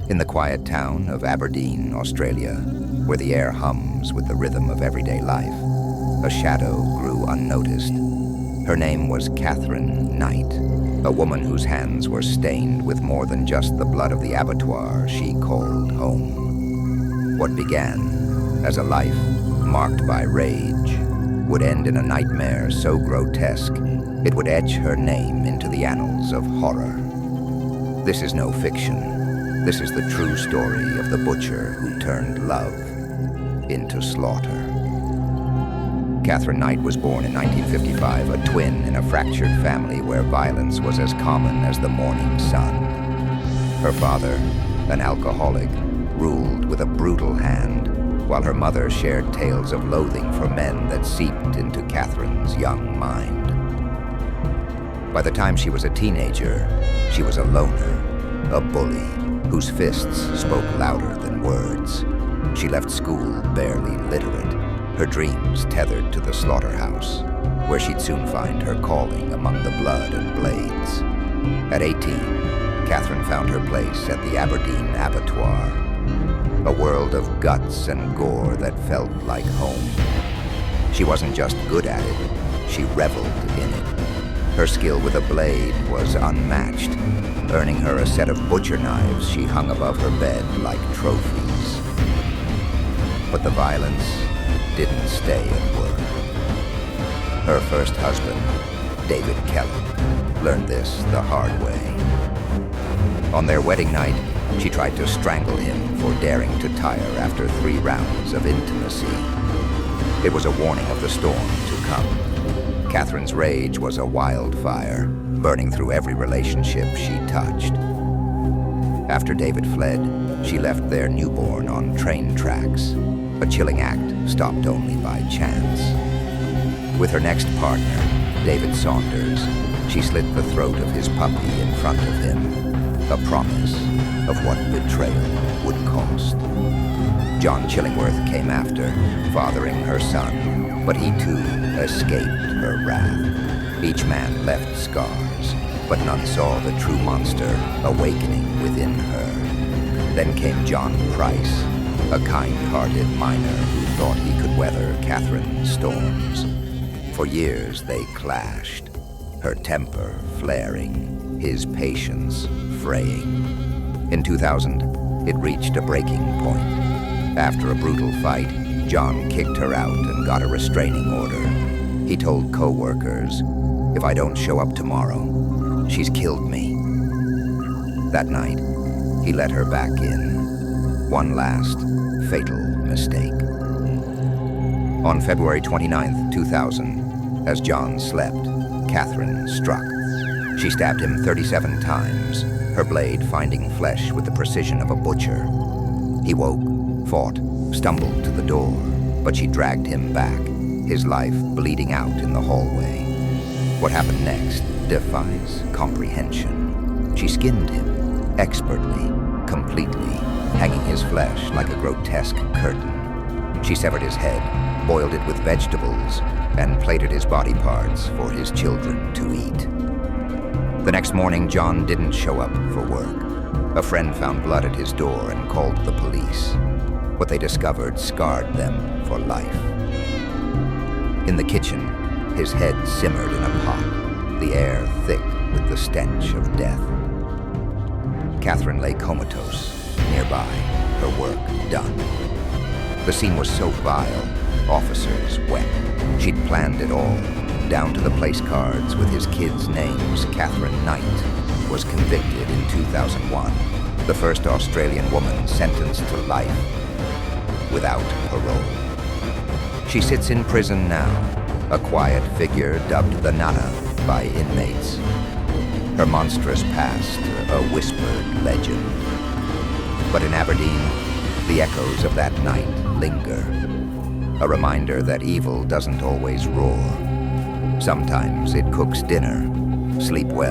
In the quiet town of Aberdeen, Australia, where the air hums with the rhythm of everyday life, a shadow grew unnoticed. Her name was Katherine Knight, a woman whose hands were stained with more than just the blood of the abattoir she called home. What began as a life marked by rage would end in a nightmare so grotesque it would etch her name into the annals of horror. This is no fiction. This is the true story of the butcher who turned love into slaughter. Katherine Knight was born in 1955, a twin in a fractured family where violence was as common as the morning sun. Her father, an alcoholic, ruled with a brutal hand, while her mother shared tales of loathing for men that seeped into Katherine's young mind. By the time she was a teenager, she was a loner, a bully, whose fists spoke louder than words. She left school barely literate, her dreams tethered to the slaughterhouse, where she'd soon find her calling among the blood and blades. At 18, Katherine found her place at the Aberdeen Abattoir, a world of guts and gore that felt like home. She wasn't just good at it, she reveled in it. Her skill with a blade was unmatched, earning her a set of butcher knives she hung above her bed like trophies. But the violence didn't stay at work. Her first husband, David Kelly, learned this the hard way. On their wedding night, she tried to strangle him for daring to tire after 3 rounds of intimacy. It was a warning of the storm to come. Katherine's rage was a wildfire, burning through every relationship she touched. After David fled, she left their newborn on train tracks, a chilling act stopped only by chance. With her next partner, David Saunders, she slit the throat of his puppy in front of him, a promise of what betrayal would cost. John Chillingworth came after, fathering her son, but he too escaped her wrath. Each man left scars, but none saw the true monster awakening within her. Then came John Price, a kind-hearted miner who thought he could weather Katherine's storms. For years they clashed, her temper flaring, his patience fraying. In 2000, it reached a breaking point. After a brutal fight, John kicked her out and got a restraining order. He told co-workers, "If I don't show up tomorrow, she's killed me." That night, he let her back in. One last, fatal mistake. On February 29th, 2000, as John slept, Katherine struck. She stabbed him 37 times, her blade finding flesh with the precision of a butcher. He woke, fought, stumbled to the door, but she dragged him back, his life bleeding out in the hallway. What happened next defies comprehension. She skinned him, expertly, completely, hanging his flesh like a grotesque curtain. She severed his head, boiled it with vegetables, and plated his body parts for his children to eat. The next morning, John didn't show up for work. A friend found blood at his door and called the police. What they discovered scarred them for life. In the kitchen, his head simmered in a pot, the air thick with the stench of death. Katherine lay comatose nearby, her work done. The scene was so vile, officers wept. She'd planned it all, down to the place cards with his kids' names. Katherine Knight was convicted in 2001, the first Australian woman sentenced to life without parole. She sits in prison now, a quiet figure dubbed the Nana by inmates. Her monstrous past, a whispered legend. But in Aberdeen, the echoes of that night linger. A reminder that evil doesn't always roar. Sometimes it cooks dinner. Sleep well.